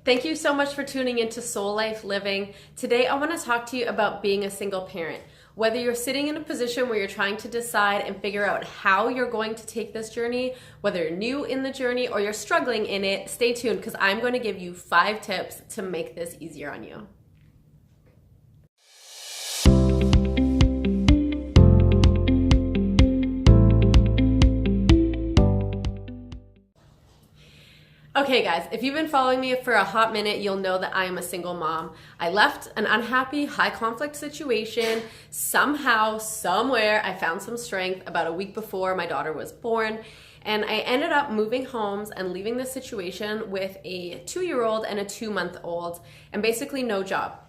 Thank you so much for tuning into Soul Life Living. Today I want to talk to you about being a single parent. Whether you're sitting in a position where you're trying to decide and figure out how you're going to take this journey, whether you're new in the journey or you're struggling in it, stay tuned because I'm going to give you 5 tips to make this easier on you. Okay guys, if you've been following me for a hot minute, you'll know that I am a single mom. I left an unhappy, high conflict situation. Somehow, somewhere, I found some strength about a week before my daughter was born. And I ended up moving homes and leaving this situation with a 2-year-old and a 2-month-old and basically no job.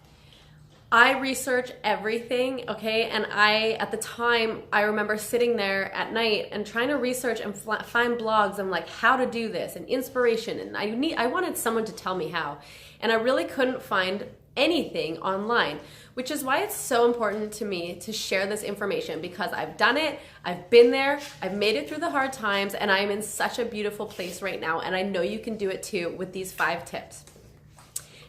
I research everything, okay? And at the time, I remember sitting there at night and trying to research and find blogs on like how to do this and inspiration. And I wanted someone to tell me how. And I really couldn't find anything online, which is why it's so important to me to share this information because I've done it, I've been there, I've made it through the hard times, and I'm in such a beautiful place right now. And I know you can do it too with these 5 tips.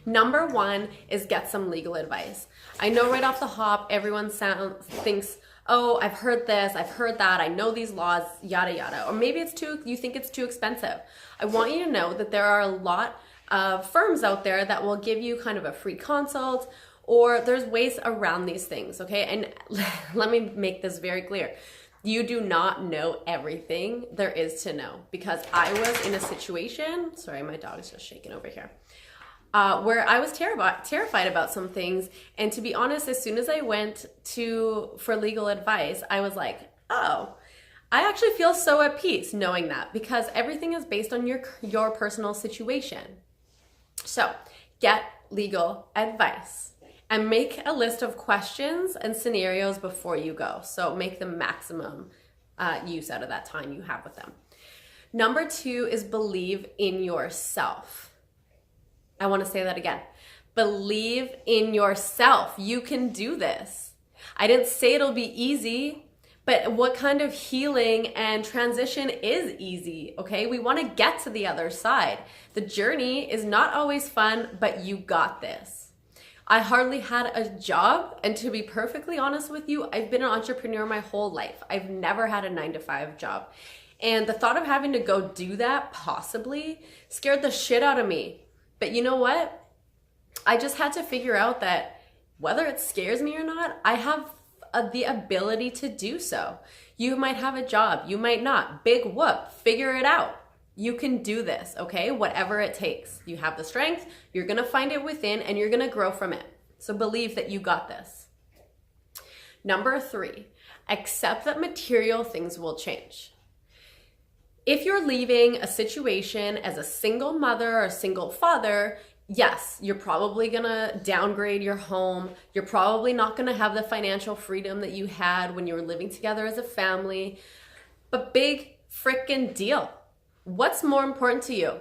Number 1 is get some legal advice. I know right off the hop, everyone thinks, oh, I've heard this, I've heard that, I know these laws, yada, yada. Or maybe you think it's too expensive. I want you to know that there are a lot of firms out there that will give you kind of a free consult, or there's ways around these things, okay? And let me make this very clear. You do not know everything there is to know because I was in a situation, sorry, my dog is just shaking over here, where I was terrified about some things. And to be honest, as soon as I went for legal advice, I was like, oh, I actually feel so at peace knowing that because everything is based on your personal situation. So get legal advice and make a list of questions and scenarios before you go. So make the maximum use out of that time you have with them. Number 2 is believe in yourself. I want to say that again. Believe in yourself. You can do this. I didn't say it'll be easy, but what kind of healing and transition is easy, okay? We want to get to the other side. The journey is not always fun, but you got this. I hardly had a job, and to be perfectly honest with you, I've been an entrepreneur my whole life. I've never had a 9-to-5 job. And the thought of having to go do that, possibly, scared the shit out of me. But you know what? I just had to figure out that whether it scares me or not, I have the ability to do so. You might have a job, you might not. Big whoop, figure it out. You can do this, okay? Whatever it takes. You have the strength, you're gonna find it within, and you're gonna grow from it. So believe that you got this. Number 3, accept that material things will change. If you're leaving a situation as a single mother or a single father, yes, you're probably gonna downgrade your home. You're probably not gonna have the financial freedom that you had when you were living together as a family. But big frickin' deal. What's more important to you?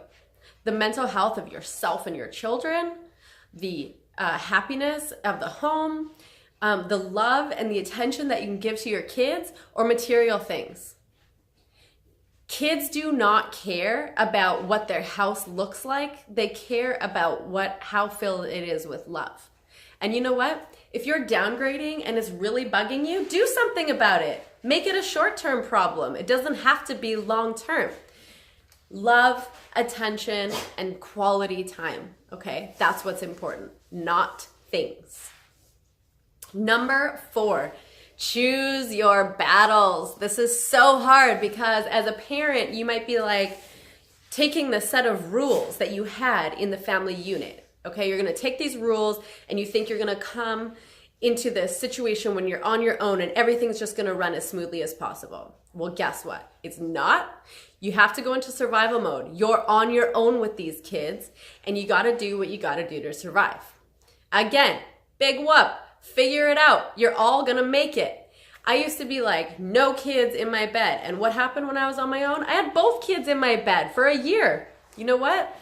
The mental health of yourself and your children, the happiness of the home, the love and the attention that you can give to your kids, or material things? Kids do not care about what their house looks like. They care about how filled it is with love. And you know what? If you're downgrading and it's really bugging you, do something about it. Make it a short-term problem. It doesn't have to be long-term. Love, attention, and quality time, okay? That's what's important, not things. Number 4. Choose your battles. This is so hard because as a parent, you might be like taking the set of rules that you had in the family unit. Okay, you're gonna take these rules and you think you're gonna come into this situation when you're on your own and everything's just gonna run as smoothly as possible. Well, guess what? It's not. You have to go into survival mode. You're on your own with these kids and you gotta do what you gotta do to survive. Again, big whoop. Figure it out. You're all gonna make it. I used to be like, no kids in my bed. And what happened when I was on my own? I had both kids in my bed for a year. You know what?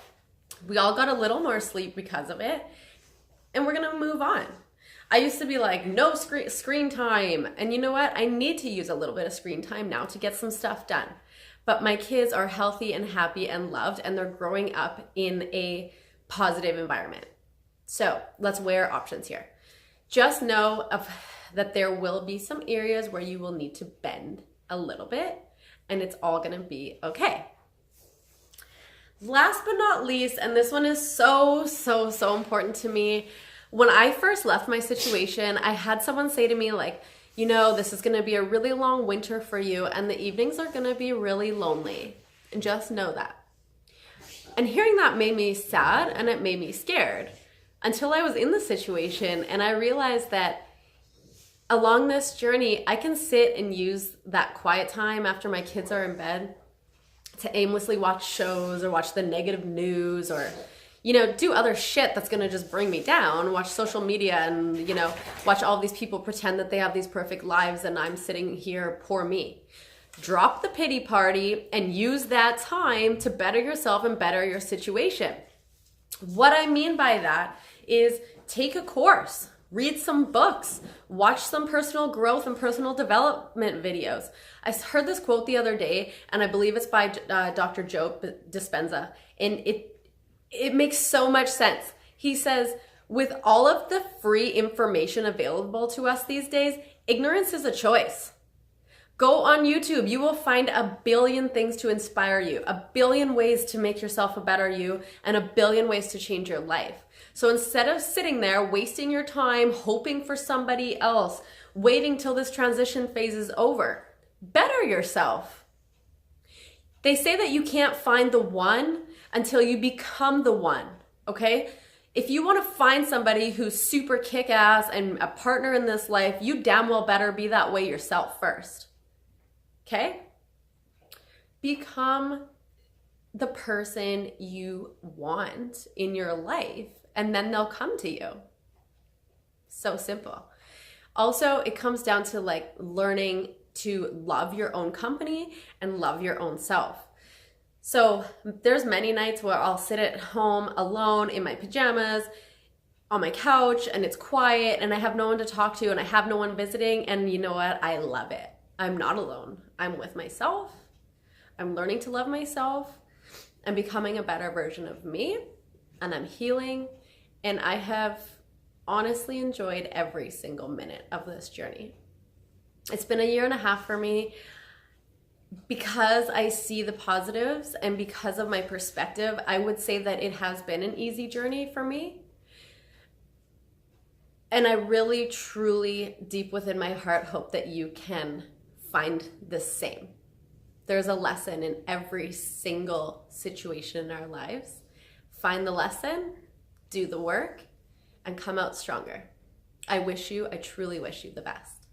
We all got a little more sleep because of it. And we're gonna move on. I used to be like, no screen time. And you know what? I need to use a little bit of screen time now to get some stuff done. But my kids are healthy and happy and loved, and they're growing up in a positive environment. So let's weigh our options here. Just know that there will be some areas where you will need to bend a little bit, and it's all gonna be okay. Last but not least, and this one is so important to me. When I first left my situation, I had someone say to me like, you know, this is gonna be a really long winter for you and the evenings are gonna be really lonely. And just know that. And hearing that made me sad and it made me scared until I was in the situation and I realized that along this journey, I can sit and use that quiet time after my kids are in bed to aimlessly watch shows or watch the negative news or, you know, do other shit that's gonna just bring me down, watch social media and, you know, watch all these people pretend that they have these perfect lives and I'm sitting here, poor me. Drop the pity party and use that time to better yourself and better your situation. What I mean by that is take a course, read some books, watch some personal growth and personal development videos. I heard this quote the other day, and I believe it's by Dr. Joe Dispenza, and it makes so much sense. He says, with all of the free information available to us these days, ignorance is a choice. Go on YouTube. You will find a billion things to inspire you, a billion ways to make yourself a better you, and a billion ways to change your life. So instead of sitting there wasting your time hoping for somebody else, waiting till this transition phase is over, better yourself. They say that you can't find the one until you become the one, okay? If you want to find somebody who's super kick-ass and a partner in this life, you damn well better be that way yourself first. Okay? Become the person you want in your life, and then they'll come to you. So simple. Also, it comes down to like learning to love your own company and love your own self. So there's many nights where I'll sit at home alone in my pajamas on my couch and it's quiet and I have no one to talk to and I have no one visiting, and you know what? I love it. I'm not alone. I'm with myself. I'm learning to love myself. I'm becoming a better version of me, and I'm healing, and I have honestly enjoyed every single minute of this journey. It's been a 1.5 years for me. Because I see the positives and because of my perspective, I would say that it has been an easy journey for me. And I really, truly, deep within my heart, hope that you can find the same. There's a lesson in every single situation in our lives. Find the lesson, do the work, and come out stronger. I truly wish you the best.